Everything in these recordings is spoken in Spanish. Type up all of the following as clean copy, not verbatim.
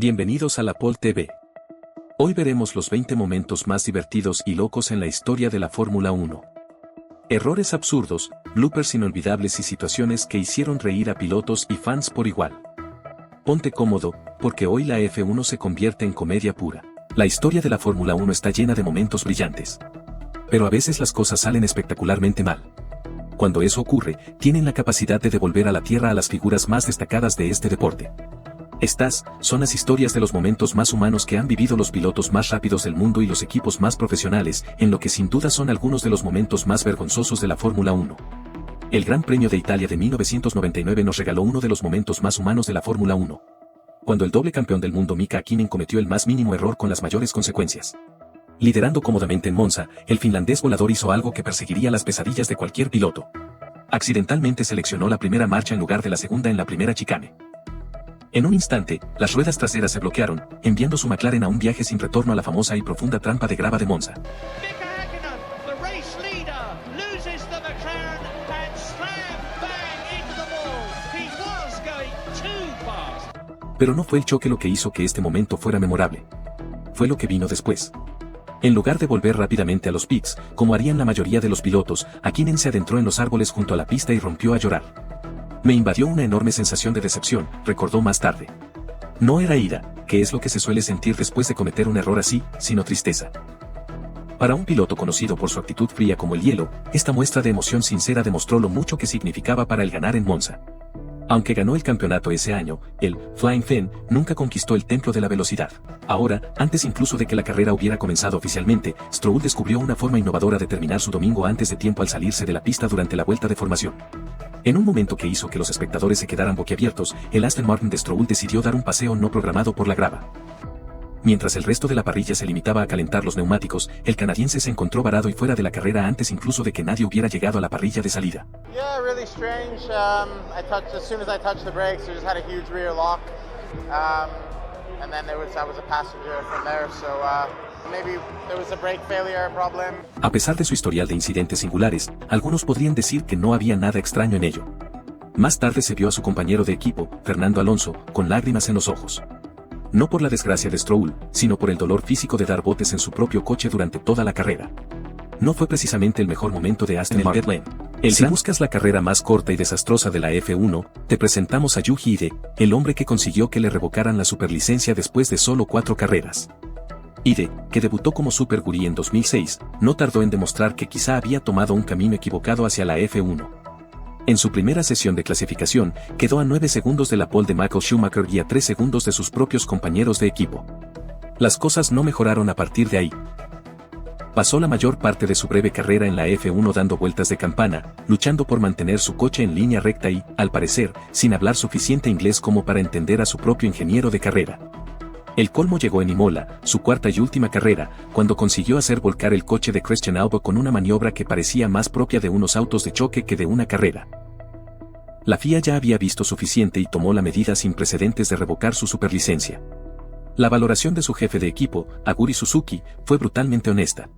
Bienvenidos a la Pole TV. Hoy veremos los 20 momentos más divertidos y locos en la historia de la Fórmula 1. Errores absurdos, bloopers inolvidables y situaciones que hicieron reír a pilotos y fans por igual. Ponte cómodo, porque hoy la F1 se convierte en comedia pura. La historia de la Fórmula 1 está llena de momentos brillantes. Pero a veces las cosas salen espectacularmente mal. Cuando eso ocurre, tienen la capacidad de devolver a la tierra a las figuras más destacadas de este deporte. Estas son las historias de los momentos más humanos que han vivido los pilotos más rápidos del mundo y los equipos más profesionales, en lo que sin duda son algunos de los momentos más vergonzosos de la Fórmula 1. El Gran Premio de Italia de 1999 nos regaló uno de los momentos más humanos de la Fórmula 1. Cuando el doble campeón del mundo Mika Häkkinen cometió el más mínimo error con las mayores consecuencias. Liderando cómodamente en Monza, el finlandés volador hizo algo que perseguiría las pesadillas de cualquier piloto. Accidentalmente seleccionó la primera marcha en lugar de la segunda en la primera chicane. En un instante, las ruedas traseras se bloquearon, enviando su McLaren a un viaje sin retorno a la famosa y profunda trampa de grava de Monza. Pero no fue el choque lo que hizo que este momento fuera memorable. Fue lo que vino después. En lugar de volver rápidamente a los pits, como harían la mayoría de los pilotos, Häkkinen se adentró en los árboles junto a la pista y rompió a llorar. Me invadió una enorme sensación de decepción, recordó más tarde. No era ira, que es lo que se suele sentir después de cometer un error así, sino tristeza. Para un piloto conocido por su actitud fría como el hielo, esta muestra de emoción sincera demostró lo mucho que significaba para él ganar en Monza. Aunque ganó el campeonato ese año, el Flying Fen nunca conquistó el templo de la velocidad. Ahora, antes incluso de que la carrera hubiera comenzado oficialmente, Stroll descubrió una forma innovadora de terminar su domingo antes de tiempo al salirse de la pista durante la vuelta de formación. En un momento que hizo que los espectadores se quedaran boquiabiertos, el Aston Martin de Stroll decidió dar un paseo no programado por la grava. Mientras el resto de la parrilla se limitaba a calentar los neumáticos, el canadiense se encontró varado y fuera de la carrera antes incluso de que nadie hubiera llegado a la parrilla de salida. Yeah, really strange. As soon as I touched the brakes, I just had a huge rear lock, and then I was a passenger from there. So maybe there was a brake failure problem. A pesar de su historial de incidentes singulares, algunos podrían decir que no había nada extraño en ello. Más tarde se vio a su compañero de equipo, Fernando Alonso, con lágrimas en los ojos. No por la desgracia de Stroll, sino por el dolor físico de dar botes en su propio coche durante toda la carrera. No fue precisamente el mejor momento de Aston Martin. Si buscas la carrera más corta y desastrosa de la F1, te presentamos a Yuji Ide, el hombre que consiguió que le revocaran la superlicencia después de solo 4 carreras. Ide, que debutó como Super Gurí en 2006, no tardó en demostrar que quizá había tomado un camino equivocado hacia la F1. En su primera sesión de clasificación, quedó a 9 segundos de la pole de Michael Schumacher y a 3 segundos de sus propios compañeros de equipo. Las cosas no mejoraron a partir de ahí. Pasó la mayor parte de su breve carrera en la F1 dando vueltas de campana, luchando por mantener su coche en línea recta y, al parecer, sin hablar suficiente inglés como para entender a su propio ingeniero de carrera. El colmo llegó en Imola, su cuarta y última carrera, cuando consiguió hacer volcar el coche de Christian Albon con una maniobra que parecía más propia de unos autos de choque que de una carrera. La FIA ya había visto suficiente y tomó la medida sin precedentes de revocar su superlicencia. La valoración de su jefe de equipo, Aguri Suzuki, fue brutalmente honesta.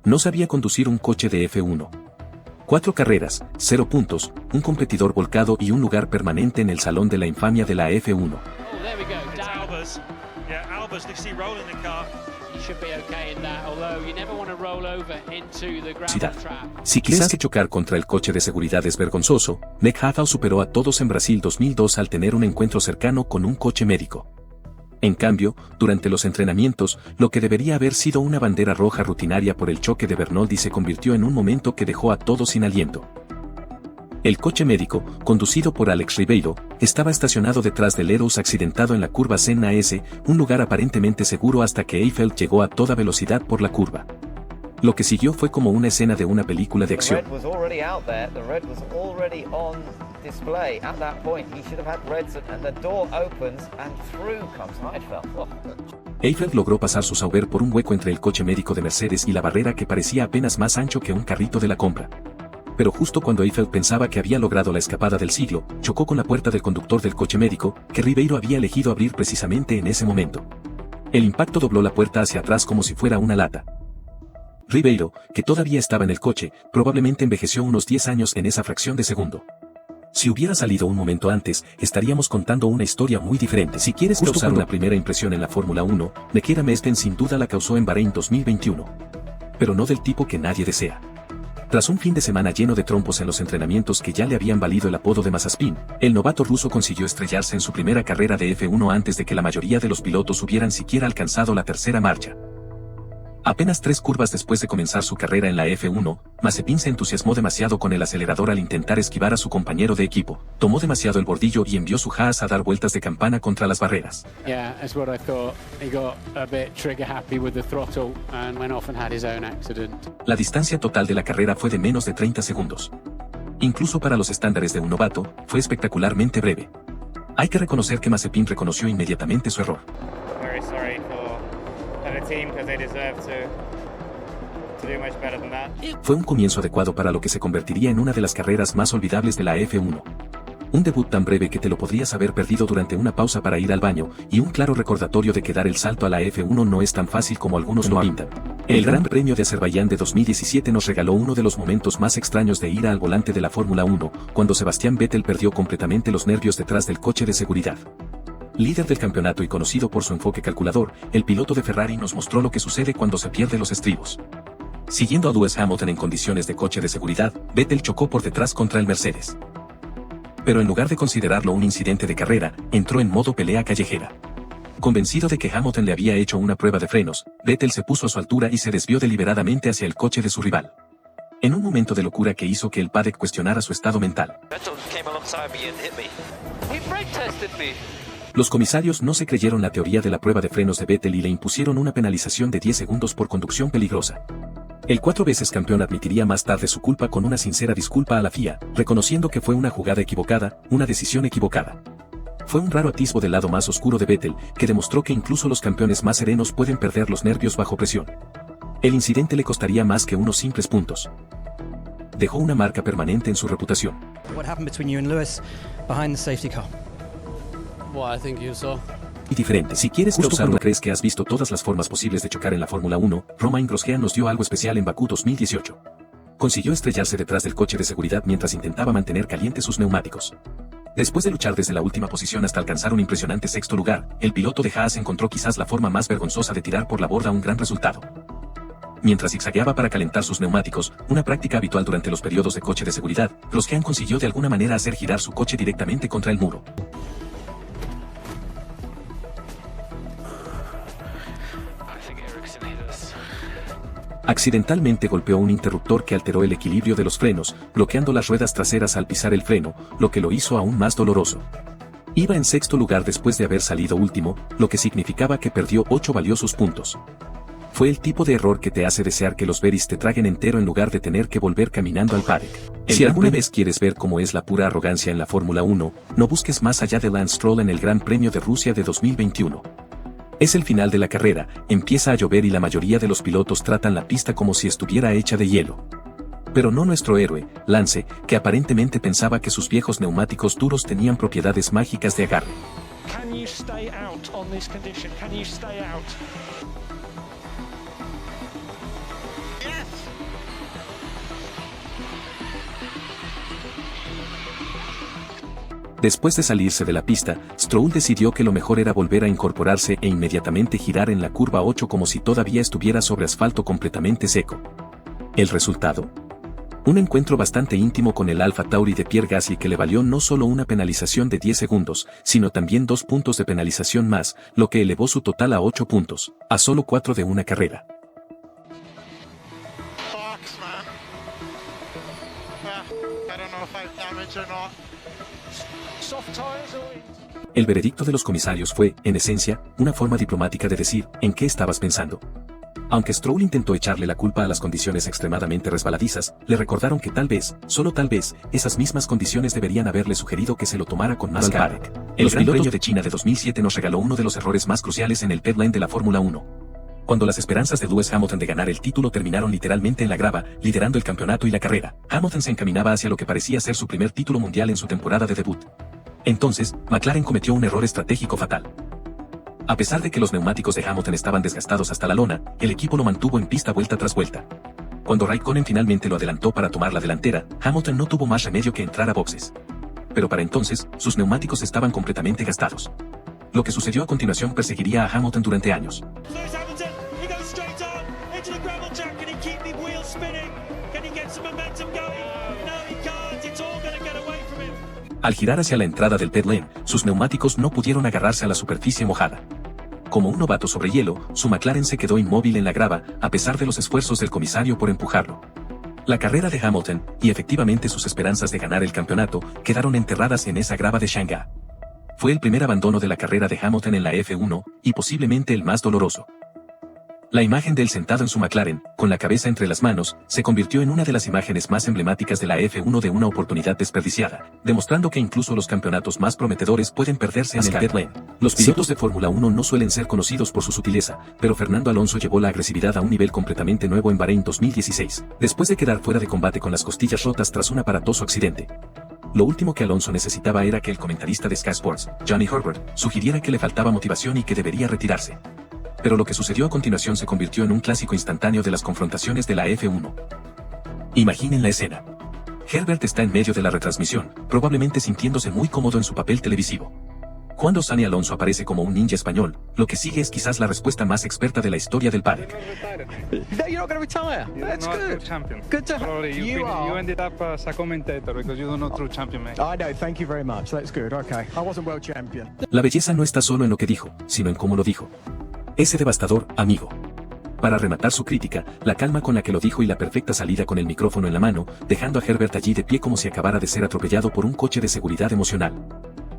No sabía conducir un coche de F1. 4 carreras, 0 puntos, un competidor volcado y un lugar permanente en el salón de la infamia de la F1. Si quizás que chocar contra el coche de seguridad es vergonzoso, Meg Hathaway superó a todos en Brasil 2002 al tener un encuentro cercano con un coche médico. En cambio, durante los entrenamientos, lo que debería haber sido una bandera roja rutinaria por el choque de Bernoldi se convirtió en un momento que dejó a todos sin aliento. El coche médico, conducido por Alex Ribeiro, estaba estacionado detrás del Eros accidentado en la curva Senna S, un lugar aparentemente seguro hasta que Eiffel llegó a toda velocidad por la curva. Lo que siguió fue como una escena de una película de acción. Eiffel logró pasar su Sauber por un hueco entre el coche médico de Mercedes y la barrera que parecía apenas más ancho que un carrito de la compra. Pero justo cuando Eiffel pensaba que había logrado la escapada del siglo, chocó con la puerta del conductor del coche médico, que Ribeiro había elegido abrir precisamente en ese momento. El impacto dobló la puerta hacia atrás como si fuera una lata. Ribeiro, que todavía estaba en el coche, probablemente envejeció unos 10 años en esa fracción de segundo. Si hubiera salido un momento antes, estaríamos contando una historia muy diferente. Si quieres causar una primera impresión en la Fórmula 1, Nikita Mazepin sin duda la causó en Bahrein 2021. Pero no del tipo que nadie desea. Tras un fin de semana lleno de trompos en los entrenamientos que ya le habían valido el apodo de Mazepin, el novato ruso consiguió estrellarse en su primera carrera de F1 antes de que la mayoría de los pilotos hubieran siquiera alcanzado la tercera marcha. Apenas 3 curvas después de comenzar su carrera en la F1, Mazepin se entusiasmó demasiado con el acelerador al intentar esquivar a su compañero de equipo, tomó demasiado el bordillo y envió su Haas a dar vueltas de campana contra las barreras. Yeah, that's what I thought. He got a bit trigger happy with the throttle and went off and had his own accident. La distancia total de la carrera fue de menos de 30 segundos. Incluso para los estándares de un novato, fue espectacularmente breve. Hay que reconocer que Mazepin reconoció inmediatamente su error. Very sorry for the team because they deserve to do much better than that. Fue un comienzo adecuado para lo que se convertiría en una de las carreras más olvidables de la F1. Un debut tan breve que te lo podrías haber perdido durante una pausa para ir al baño, y un claro recordatorio de que dar el salto a la F1 no es tan fácil como algunos lo pintan. El Gran Premio de Azerbaiyán de 2017 nos regaló uno de los momentos más extraños de ir al volante de la Fórmula 1, cuando Sebastián Vettel perdió completamente los nervios detrás del coche de seguridad. Líder del campeonato y conocido por su enfoque calculador, el piloto de Ferrari nos mostró lo que sucede cuando se pierde los estribos. Siguiendo a Lewis Hamilton en condiciones de coche de seguridad, Vettel chocó por detrás contra el Mercedes. Pero en lugar de considerarlo un incidente de carrera, entró en modo pelea callejera. Convencido de que Hamilton le había hecho una prueba de frenos, Vettel se puso a su altura y se desvió deliberadamente hacia el coche de su rival. En un momento de locura que hizo que el paddock cuestionara su estado mental. Los comisarios no se creyeron la teoría de la prueba de frenos de Vettel y le impusieron una penalización de 10 segundos por conducción peligrosa. El 4 veces campeón admitiría más tarde su culpa con una sincera disculpa a la FIA, reconociendo que fue una jugada equivocada, una decisión equivocada. Fue un raro atisbo del lado más oscuro de Vettel, que demostró que incluso los campeones más serenos pueden perder los nervios bajo presión. El incidente le costaría más que unos simples puntos. Dejó una marca permanente en su reputación. What happened between you and Lewis behind the safety car? What I think you saw. Y diferente. Si quieres causar crees que has visto todas las formas posibles de chocar en la Fórmula 1, Romain Grosjean nos dio algo especial en Bakú 2018. Consiguió estrellarse detrás del coche de seguridad mientras intentaba mantener calientes sus neumáticos. Después de luchar desde la última posición hasta alcanzar un impresionante 6º lugar, el piloto de Haas encontró quizás la forma más vergonzosa de tirar por la borda un gran resultado. Mientras zigzagueaba para calentar sus neumáticos, una práctica habitual durante los periodos de coche de seguridad, Grosjean consiguió de alguna manera hacer girar su coche directamente contra el muro. Accidentalmente golpeó un interruptor que alteró el equilibrio de los frenos, bloqueando las ruedas traseras al pisar el freno, lo que lo hizo aún más doloroso. Iba en 6º lugar después de haber salido último, lo que significaba que perdió 8 valiosos puntos. Fue el tipo de error que te hace desear que los berries te traguen entero en lugar de tener que volver caminando al paddock. Si alguna vez quieres ver cómo es la pura arrogancia en la Fórmula 1, no busques más allá de Lance Stroll en el Gran Premio de Rusia de 2021. Es el final de la carrera, empieza a llover y la mayoría de los pilotos tratan la pista como si estuviera hecha de hielo. Pero no nuestro héroe, Lance, que aparentemente pensaba que sus viejos neumáticos duros tenían propiedades mágicas de agarre. Can you stay out on this condition? Can you stay out? Después de salirse de la pista, Stroll decidió que lo mejor era volver a incorporarse e inmediatamente girar en la curva 8 como si todavía estuviera sobre asfalto completamente seco. ¿El resultado? Un encuentro bastante íntimo con el Alfa Tauri de Pierre Gasly que le valió no solo una penalización de 10 segundos, sino también 2 puntos de penalización más, lo que elevó su total a 8 puntos, a solo 4 de una carrera. El veredicto de los comisarios fue, en esencia, una forma diplomática de decir, ¿en qué estabas pensando? Aunque Stroll intentó echarle la culpa a las condiciones extremadamente resbaladizas, le recordaron que tal vez, solo tal vez, esas mismas condiciones deberían haberle sugerido que se lo tomara con más calma. El Gran Premio de China de 2007 nos regaló uno de los errores más cruciales en el pitline de la Fórmula 1. Cuando las esperanzas de Lewis Hamilton de ganar el título terminaron literalmente en la grava, liderando el campeonato y la carrera, Hamilton se encaminaba hacia lo que parecía ser su primer título mundial en su temporada de debut. Entonces, McLaren cometió un error estratégico fatal. A pesar de que los neumáticos de Hamilton estaban desgastados hasta la lona, el equipo lo mantuvo en pista vuelta tras vuelta. Cuando Raikkonen finalmente lo adelantó para tomar la delantera, Hamilton no tuvo más remedio que entrar a boxes. pero para entonces, sus neumáticos estaban completamente gastados. Lo que sucedió a continuación perseguiría a Hamilton durante años. Lewis Hamilton, he goes straight on into the gravel track. Can he keep the wheels spinning? Can he get some momentum going? No, he can't. It's all going to get away from him. Al girar hacia la entrada del pit lane, sus neumáticos no pudieron agarrarse a la superficie mojada. Como un novato sobre hielo, su McLaren se quedó inmóvil en la grava, a pesar de los esfuerzos del comisario por empujarlo. La carrera de Hamilton, y efectivamente sus esperanzas de ganar el campeonato, quedaron enterradas en esa grava de Shanghái. Fue el primer abandono de la carrera de Hamilton en la F1, y posiblemente el más doloroso. La imagen de él sentado en su McLaren, con la cabeza entre las manos, se convirtió en una de las imágenes más emblemáticas de la F1 de una oportunidad desperdiciada, demostrando que incluso los campeonatos más prometedores pueden perderse en el pit lane. Los pilotos de Fórmula 1 no suelen ser conocidos por su sutileza, pero Fernando Alonso llevó la agresividad a un nivel completamente nuevo en Bahrein 2016, después de quedar fuera de combate con las costillas rotas tras un aparatoso accidente. Lo último que Alonso necesitaba era que el comentarista de Sky Sports, Johnny Herbert, sugiriera que le faltaba motivación y que debería retirarse. Pero lo que sucedió a continuación se convirtió en un clásico instantáneo de las confrontaciones de la F1. Imaginen la escena. Herbert está en medio de la retransmisión, probablemente sintiéndose muy cómodo en su papel televisivo. Cuando Sani Alonso aparece como un ninja español, lo que sigue es quizás la respuesta más experta de la historia del paddock. No, you're not going to retire. That's good. Champion. Good to have Probably you ended up as a commentator because you're not true champion, mate. I know, thank you very much. That's good. Okay. I wasn't world champion. La belleza no está solo en lo que dijo, sino en cómo lo dijo. Ese devastador amigo. Para rematar su crítica, la calma con la que lo dijo y la perfecta salida con el micrófono en la mano, dejando a Herbert allí de pie como si acabara de ser atropellado por un coche de seguridad emocional.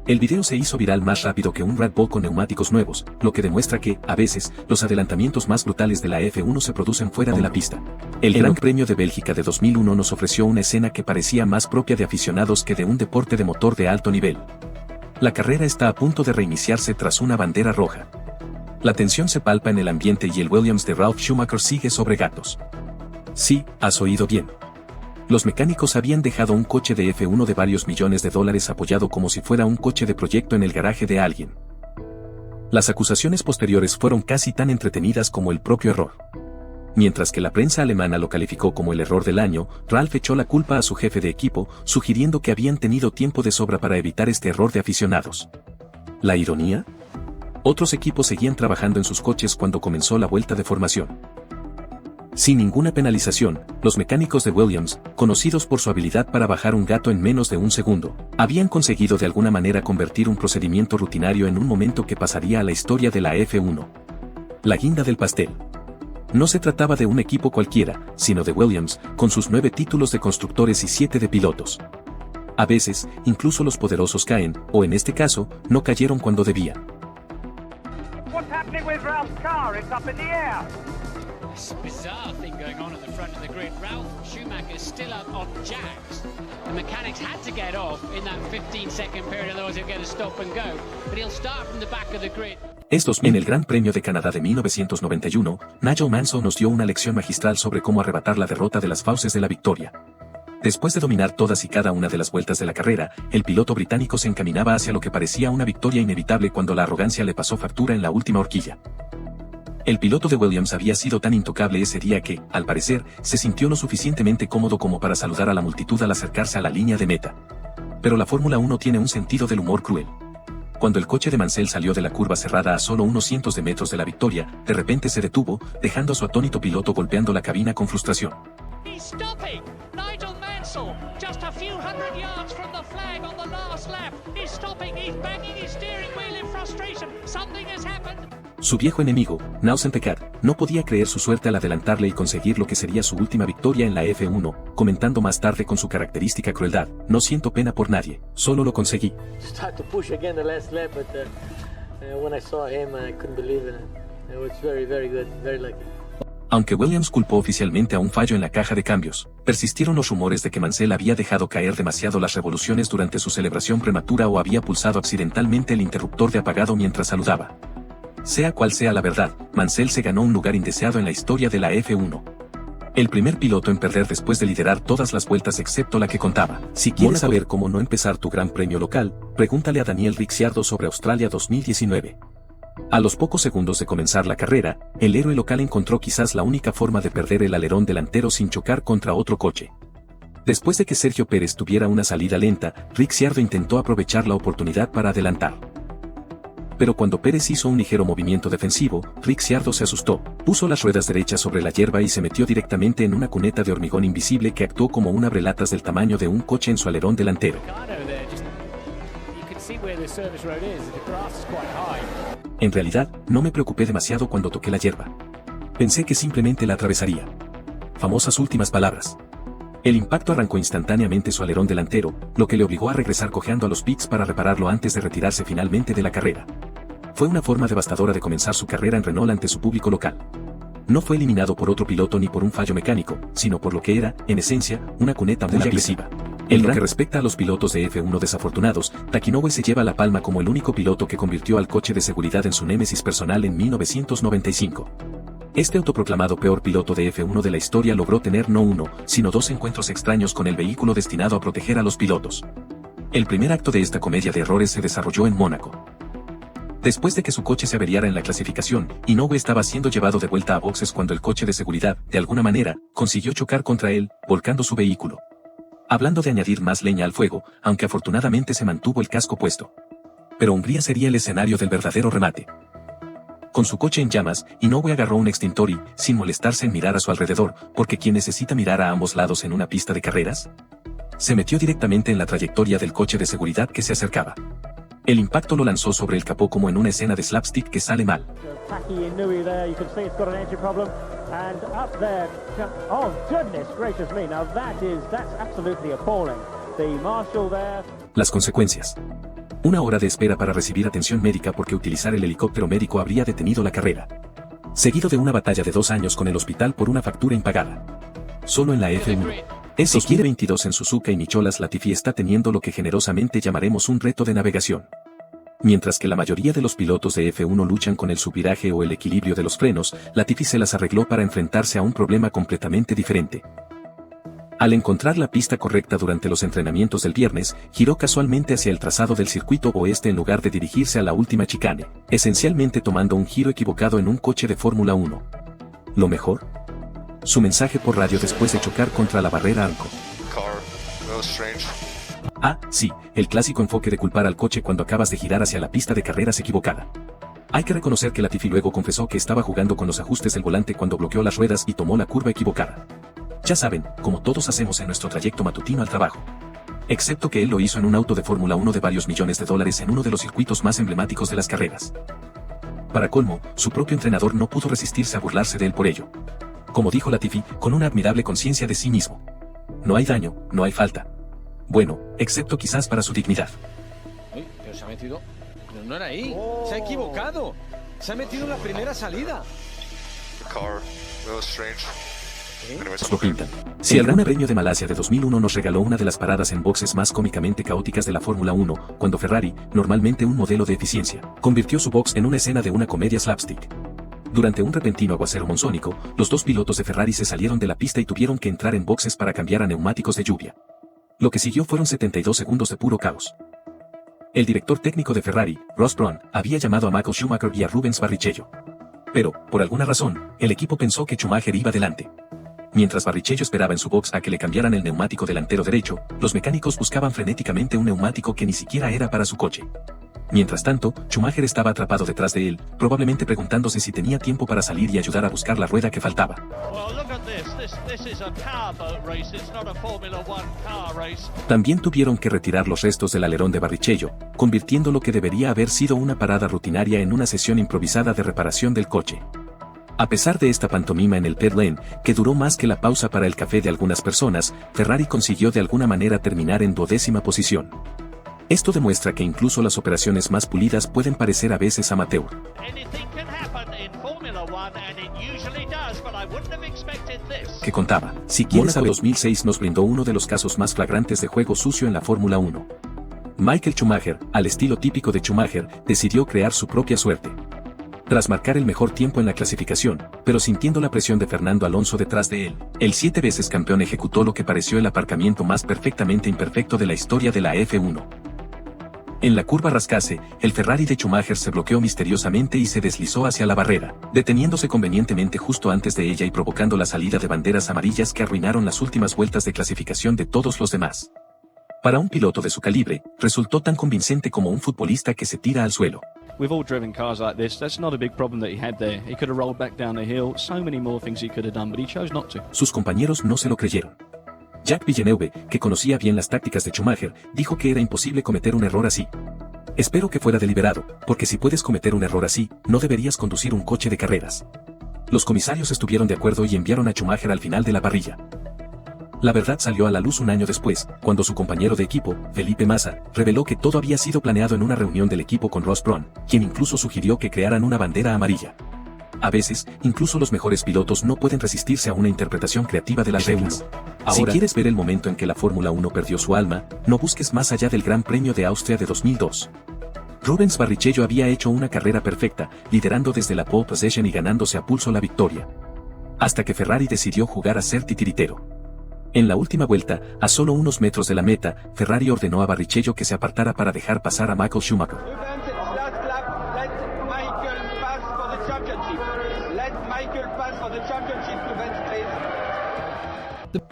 El video se hizo viral más rápido que un Red Bull con neumáticos nuevos, lo que demuestra que, a veces, los adelantamientos más brutales de la F1 se producen fuera de la pista. El Gran Premio de Bélgica de 2001 nos ofreció una escena que parecía más propia de aficionados que de un deporte de motor de alto nivel. La carrera está a punto de reiniciarse tras una bandera roja. La tensión se palpa en el ambiente y el Williams de Ralf Schumacher sigue sobre gatos. Sí, has oído bien. Los mecánicos habían dejado un coche de F1 de varios millones de dólares apoyado como si fuera un coche de proyecto en el garaje de alguien. Las acusaciones posteriores fueron casi tan entretenidas como el propio error. Mientras que la prensa alemana lo calificó como el error del año, Ralf echó la culpa a su jefe de equipo, sugiriendo que habían tenido tiempo de sobra para evitar este error de aficionados. ¿La ironía? Otros equipos seguían trabajando en sus coches cuando comenzó la vuelta de formación. Sin ninguna penalización, los mecánicos de Williams, conocidos por su habilidad para bajar un gato en menos de un segundo, habían conseguido de alguna manera convertir un procedimiento rutinario en un momento que pasaría a la historia de la F1. La guinda del pastel. No se trataba de un equipo cualquiera, sino de Williams, con sus 9 títulos de constructores y 7 de pilotos. A veces, incluso los poderosos caen, o en este caso, no cayeron cuando debían. What's happening with Ralph's car? It's up in the air. It's a bizarre thing going on at the front of the grid. Ralf Schumacher is still up on jacks. The mechanics had to get off in that 15-second period, otherwise he'll get a stop and go. But he'll start from the back of the grid. En el Gran Premio de Canadá de 1991, Nigel Mansell nos dio una lección magistral sobre cómo arrebatar la derrota de las fauces de la victoria. Después de dominar todas y cada una de las vueltas de la carrera, el piloto británico se encaminaba hacia lo que parecía una victoria inevitable cuando la arrogancia le pasó factura en la última horquilla. El piloto de Williams había sido tan intocable ese día que, al parecer, se sintió lo suficientemente cómodo como para saludar a la multitud al acercarse a la línea de meta. Pero la Fórmula 1 tiene un sentido del humor cruel. Cuando el coche de Mansell salió de la curva cerrada a solo unos cientos de metros de la victoria, de repente se detuvo, dejando a su atónito piloto golpeando la cabina con frustración. He's stopping. Nigel Mansell, just a few hundred yards from the flag on the last lap. He's stopping. He's banging his steering wheel in frustration. Something has happened. Su viejo enemigo, Nelson Piquet, no podía creer su suerte al adelantarle y conseguir lo que sería su última victoria en la F1, comentando más tarde con su característica crueldad: no siento pena por nadie, solo lo conseguí. Aunque Williams culpó oficialmente a un fallo en la caja de cambios, persistieron los rumores de que Mansell había dejado caer demasiado las revoluciones durante su celebración prematura o había pulsado accidentalmente el interruptor de apagado mientras saludaba. Sea cual sea la verdad, Mansell se ganó un lugar indeseado en la historia de la F1. El primer piloto en perder después de liderar todas las vueltas excepto la que contaba. Si quieres saber cómo no empezar tu gran premio local, pregúntale a Daniel Ricciardo sobre Australia 2019. A los pocos segundos de comenzar la carrera, el héroe local encontró quizás la única forma de perder el alerón delantero sin chocar contra otro coche. Después de que Sergio Pérez tuviera una salida lenta, Ricciardo intentó aprovechar la oportunidad para adelantar. Pero cuando Pérez hizo un ligero movimiento defensivo, Ricciardo se asustó, puso las ruedas derechas sobre la hierba y se metió directamente en una cuneta de hormigón invisible que actuó como un abrelatas del tamaño de un coche en su alerón delantero. En realidad, no me preocupé demasiado cuando toqué la hierba. Pensé que simplemente la atravesaría. Famosas últimas palabras. El impacto arrancó instantáneamente su alerón delantero, lo que le obligó a regresar cojeando a los pits para repararlo antes de retirarse finalmente de la carrera. Fue una forma devastadora de comenzar su carrera en Renault ante su público local. No fue eliminado por otro piloto ni por un fallo mecánico, sino por lo que era, en esencia, una cuneta muy agresiva. En lo que respecta a los pilotos de F1 desafortunados, Taki Inoue se lleva la palma como el único piloto que convirtió al coche de seguridad en su némesis personal en 1995. Este autoproclamado peor piloto de F1 de la historia logró tener no uno, sino dos encuentros extraños con el vehículo destinado a proteger a los pilotos. El primer acto de esta comedia de errores se desarrolló en Mónaco. Después de que su coche se averiara en la clasificación, Inoue estaba siendo llevado de vuelta a boxes cuando el coche de seguridad, de alguna manera, consiguió chocar contra él, volcando su vehículo. Hablando de añadir más leña al fuego, aunque afortunadamente se mantuvo el casco puesto. Pero Hungría sería el escenario del verdadero remate. Con su coche en llamas, Inoue agarró un extintor y, sin molestarse en mirar a su alrededor, porque ¿quién necesita mirar a ambos lados en una pista de carreras? Se metió directamente en la trayectoria del coche de seguridad que se acercaba. El impacto lo lanzó sobre el capó como en una escena de slapstick que sale mal. Las consecuencias. Una hora de espera para recibir atención médica porque utilizar el helicóptero médico habría detenido la carrera. Seguido de una batalla de 2 años con el hospital por una factura impagada. Solo en la F1. Es 2022 en Suzuka y Nicholas Latifi está teniendo lo que generosamente llamaremos un reto de navegación. Mientras que la mayoría de los pilotos de F1 luchan con el subviraje o el equilibrio de los frenos, Latifi se las arregló para enfrentarse a un problema completamente diferente. Al encontrar la pista correcta durante los entrenamientos del viernes, giró casualmente hacia el trazado del circuito oeste en lugar de dirigirse a la última chicane, esencialmente tomando un giro equivocado en un coche de Fórmula 1. ¿Lo mejor? Su mensaje por radio después de chocar contra la barrera Arco. Ah, sí, el clásico enfoque de culpar al coche cuando acabas de girar hacia la pista de carreras equivocada. Hay que reconocer que Latifi luego confesó que estaba jugando con los ajustes del volante cuando bloqueó las ruedas y tomó la curva equivocada. Ya saben, como todos hacemos en nuestro trayecto matutino al trabajo. Excepto que él lo hizo en un auto de Fórmula 1 de varios millones de dólares en uno de los circuitos más emblemáticos de las carreras. Para colmo, su propio entrenador no pudo resistirse a burlarse de él por ello. Como dijo Latifi, con una admirable conciencia de sí mismo. No hay daño, no hay falta. Bueno, excepto quizás para su dignidad. Uy, pero se ha metido... Pero no era ahí, se ha equivocado. Se ha metido en la primera salida. Lo pintan. Si el Gran Premio de Malasia de 2001 nos regaló una de las paradas en boxes más cómicamente caóticas de la Fórmula 1, cuando Ferrari, normalmente un modelo de eficiencia, convirtió su box en una escena de una comedia slapstick. Durante un repentino aguacero monzónico, los dos pilotos de Ferrari se salieron de la pista y tuvieron que entrar en boxes para cambiar a neumáticos de lluvia. Lo que siguió fueron 72 segundos de puro caos. El director técnico de Ferrari, Ross Brawn, había llamado a Michael Schumacher y a Rubens Barrichello. Pero, por alguna razón, el equipo pensó que Schumacher iba delante. Mientras Barrichello esperaba en su box a que le cambiaran el neumático delantero derecho, los mecánicos buscaban frenéticamente un neumático que ni siquiera era para su coche. Mientras tanto, Schumacher estaba atrapado detrás de él, probablemente preguntándose si tenía tiempo para salir y ayudar a buscar la rueda que faltaba. También tuvieron que retirar los restos del alerón de Barrichello, convirtiendo lo que debería haber sido una parada rutinaria en una sesión improvisada de reparación del coche. A pesar de esta pantomima en el pit lane, que duró más que la pausa para el café de algunas personas, Ferrari consiguió de alguna manera terminar en 12ª posición. Esto demuestra que incluso las operaciones más pulidas pueden parecer a veces amateur. Que contaba, si quieres saber, 2006 nos brindó uno de los casos más flagrantes de juego sucio en la Fórmula 1. Michael Schumacher, al estilo típico de Schumacher, decidió crear su propia suerte. Tras marcar el mejor tiempo en la clasificación, pero sintiendo la presión de Fernando Alonso detrás de él, el 7 veces campeón ejecutó lo que pareció el aparcamiento más perfectamente imperfecto de la historia de la F1. En la curva Rascase, el Ferrari de Schumacher se bloqueó misteriosamente y se deslizó hacia la barrera, deteniéndose convenientemente justo antes de ella y provocando la salida de banderas amarillas que arruinaron las últimas vueltas de clasificación de todos los demás. Para un piloto de su calibre, resultó tan convincente como un futbolista que se tira al suelo. We've all driven cars like this. That's not a big problem that he had there. He could have rolled back down the hill. So many more things he could have done, but he chose not to. Sus compañeros no se lo creyeron. Jacques Villeneuve, que conocía bien las tácticas de Schumacher, dijo que era imposible cometer un error así. Espero que fuera deliberado, porque si puedes cometer un error así, no deberías conducir un coche de carreras. Los comisarios estuvieron de acuerdo y enviaron a Schumacher al final de la parrilla. La verdad salió a la luz un año después, cuando su compañero de equipo, Felipe Massa, reveló que todo había sido planeado en una reunión del equipo con Ross Brawn, quien incluso sugirió que crearan una bandera amarilla. A veces, incluso los mejores pilotos no pueden resistirse a una interpretación creativa de las reglas. Si quieres ver el momento en que la Fórmula 1 perdió su alma, no busques más allá del Gran Premio de Austria de 2002. Rubens Barrichello había hecho una carrera perfecta, liderando desde la pole position y ganándose a pulso la victoria. Hasta que Ferrari decidió jugar a ser titiritero. En la última vuelta, a solo unos metros de la meta, Ferrari ordenó a Barrichello que se apartara para dejar pasar a Michael Schumacher.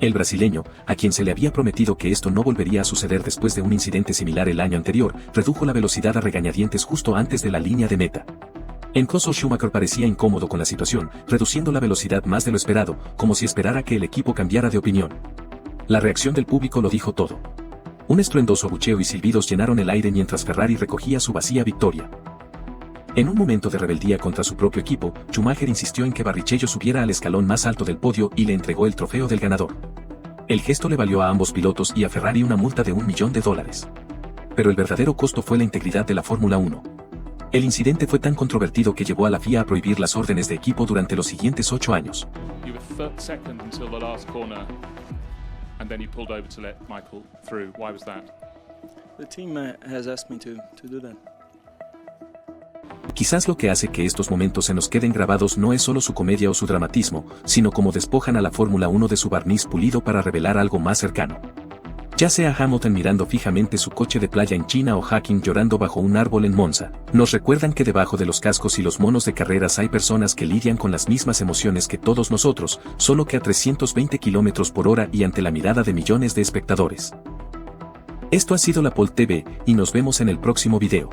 El brasileño, a quien se le había prometido que esto no volvería a suceder después de un incidente similar el año anterior, redujo la velocidad a regañadientes justo antes de la línea de meta. Incluso Schumacher parecía incómodo con la situación, reduciendo la velocidad más de lo esperado, como si esperara que el equipo cambiara de opinión. La reacción del público lo dijo todo. Un estruendoso abucheo y silbidos llenaron el aire mientras Ferrari recogía su vacía victoria. En un momento de rebeldía contra su propio equipo, Schumacher insistió en que Barrichello subiera al escalón más alto del podio y le entregó el trofeo del ganador. El gesto le valió a ambos pilotos y a Ferrari una multa de $1 millón. Pero el verdadero costo fue la integridad de la Fórmula 1. El incidente fue tan controvertido que llevó a la FIA a prohibir las órdenes de equipo durante los siguientes 8 años. Quizás lo que hace que estos momentos se nos queden grabados no es solo su comedia o su dramatismo, sino cómo despojan a la Fórmula 1 de su barniz pulido para revelar algo más cercano. Ya sea Hamilton mirando fijamente su coche de playa en China o Hacking llorando bajo un árbol en Monza, nos recuerdan que debajo de los cascos y los monos de carreras hay personas que lidian con las mismas emociones que todos nosotros, solo que a 320 km/h y ante la mirada de millones de espectadores. Esto ha sido La Pole TV, y nos vemos en el próximo video.